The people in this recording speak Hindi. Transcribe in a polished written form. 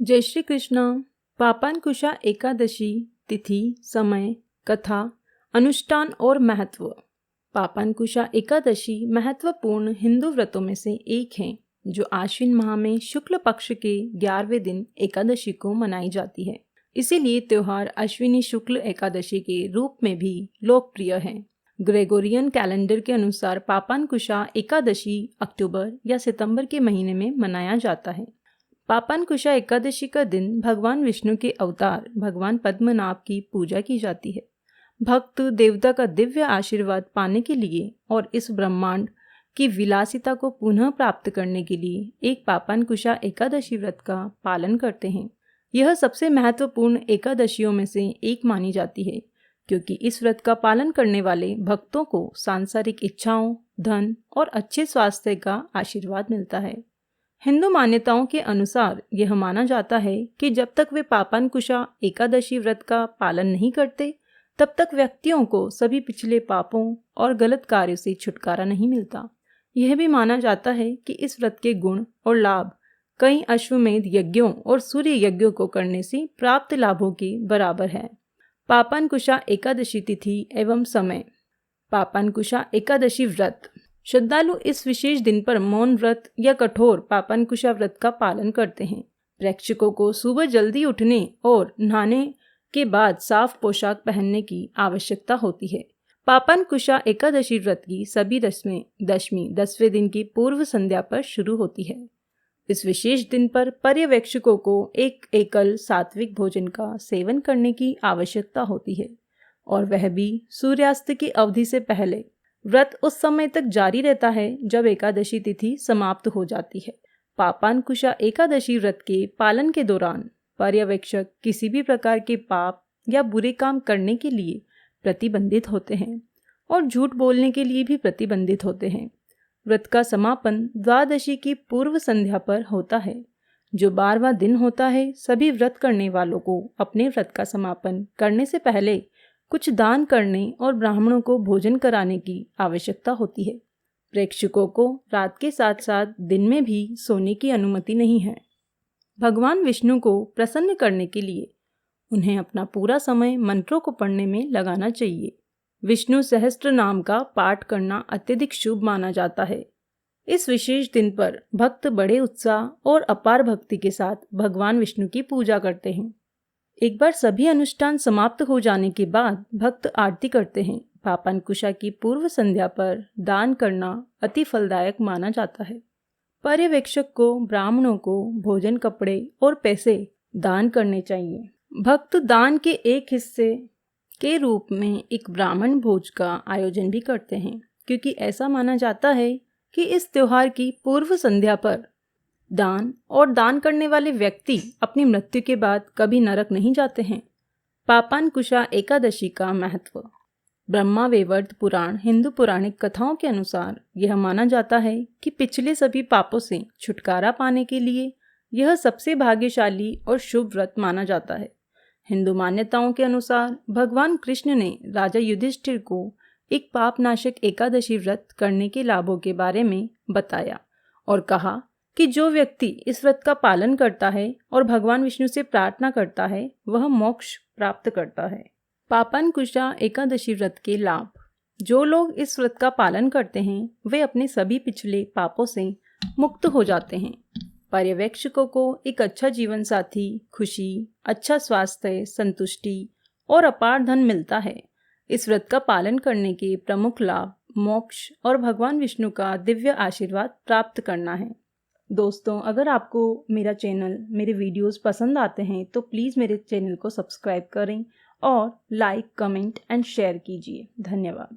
जय श्री कृष्ण। पापांकुशा एकादशी तिथि, समय, कथा, अनुष्ठान और महत्व। पापांकुशा एकादशी महत्वपूर्ण हिंदू व्रतों में से एक है जो आश्विन माह में शुक्ल पक्ष के 11वें दिन एकादशी को मनाई जाती है। इसीलिए त्योहार अश्विनी शुक्ल एकादशी के रूप में भी लोकप्रिय है। ग्रेगोरियन कैलेंडर के अनुसार पापांकुशा एकादशी अक्टूबर या सितंबर के महीने में मनाया जाता है। पापांकुशा एकादशी का दिन भगवान विष्णु के अवतार भगवान पद्मनाभ की पूजा की जाती है। भक्त देवता का दिव्य आशीर्वाद पाने के लिए और इस ब्रह्मांड की विलासिता को पुनः प्राप्त करने के लिए एक पापांकुशा एकादशी व्रत का पालन करते हैं। यह सबसे महत्वपूर्ण एकादशियों में से एक मानी जाती है क्योंकि इस व्रत का पालन करने वाले भक्तों को सांसारिक इच्छाओं, धन और अच्छे स्वास्थ्य का आशीर्वाद मिलता है। हिंदू मान्यताओं के अनुसार यह माना जाता है कि जब तक वे पापांकुशा एकादशी व्रत का पालन नहीं करते तब तक व्यक्तियों को सभी पिछले पापों और गलत कार्यों से छुटकारा नहीं मिलता। यह भी माना जाता है कि इस व्रत के गुण और लाभ कई अश्वमेध यज्ञों और सूर्य यज्ञों को करने से प्राप्त लाभों के बराबर है। पापांकुशा एकादशी तिथि एवं समय। पापांकुशा एकादशी व्रत। श्रद्धालु इस विशेष दिन पर मौन व्रत या कठोर पापांकुशा व्रत का पालन करते हैं। प्रेक्षकों को सुबह जल्दी उठने और नहाने के बाद साफ पोशाक पहनने की आवश्यकता होती है। पापांकुशा एकादशी व्रत की सभी रस्में दशमी 10वें दिन की पूर्व संध्या पर शुरू होती है। इस विशेष दिन पर पर्यवेक्षकों को एक एकल सात्विक भोजन का सेवन करने की आवश्यकता होती है और वह भी सूर्यास्त की अवधि से पहले। व्रत उस समय तक जारी रहता है जब एकादशी तिथि समाप्त हो जाती है। पापांकुशा एकादशी व्रत के पालन के दौरान पर्यवेक्षक किसी भी प्रकार के पाप या बुरे काम करने के लिए प्रतिबंधित होते हैं और झूठ बोलने के लिए भी प्रतिबंधित होते हैं। व्रत का समापन द्वादशी की पूर्व संध्या पर होता है जो 12वां दिन होता है। सभी व्रत करने वालों को अपने व्रत का समापन करने से पहले कुछ दान करने और ब्राह्मणों को भोजन कराने की आवश्यकता होती है। प्रेक्षकों को रात के साथ साथ दिन में भी सोने की अनुमति नहीं है। भगवान विष्णु को प्रसन्न करने के लिए उन्हें अपना पूरा समय मंत्रों को पढ़ने में लगाना चाहिए। विष्णु सहस्त्र नाम का पाठ करना अत्यधिक शुभ माना जाता है। इस विशेष दिन पर भक्त बड़े उत्साह और अपार भक्ति के साथ भगवान विष्णु की पूजा करते हैं। एक बार सभी अनुष्ठान समाप्त हो जाने के बाद भक्त आरती करते हैं। पापांकुशा की पूर्व संध्या पर दान करना अति फलदायक माना जाता है। पर्यवेक्षक को ब्राह्मणों को भोजन, कपड़े और पैसे दान करने चाहिए। भक्त दान के एक हिस्से के रूप में एक ब्राह्मण भोज का आयोजन भी करते हैं क्योंकि ऐसा माना जाता है कि इस त्योहार की पूर्व संध्या पर दान करने वाले व्यक्ति अपनी मृत्यु के बाद कभी नरक नहीं जाते हैं। पापांकुशा एकादशी का महत्व। ब्रह्मा वैवर्त पुराण हिंदू पौराणिक कथाओं के अनुसार यह माना जाता है कि पिछले सभी पापों से छुटकारा पाने के लिए यह सबसे भाग्यशाली और शुभ व्रत माना जाता है। हिंदू मान्यताओं के अनुसार भगवान कृष्ण ने राजा युधिष्ठिर को एक पापनाशक एकादशी व्रत करने के लाभों के बारे में बताया और कहा कि जो व्यक्ति इस व्रत का पालन करता है और भगवान विष्णु से प्रार्थना करता है वह मोक्ष प्राप्त करता है। पापांकुशा एकादशी व्रत के लाभ। जो लोग इस व्रत का पालन करते हैं वे अपने सभी पिछले पापों से मुक्त हो जाते हैं। पर्यवेक्षकों को एक अच्छा जीवन साथी, खुशी, अच्छा स्वास्थ्य, संतुष्टि और अपार धन मिलता है। इस व्रत का पालन करने के प्रमुख लाभ मोक्ष और भगवान विष्णु का दिव्य आशीर्वाद प्राप्त करना है। दोस्तों, अगर आपको मेरा चैनल, मेरे वीडियोस पसंद आते हैं तो प्लीज़ मेरे चैनल को सब्सक्राइब करें और लाइक, कमेंट एंड शेयर कीजिए। धन्यवाद।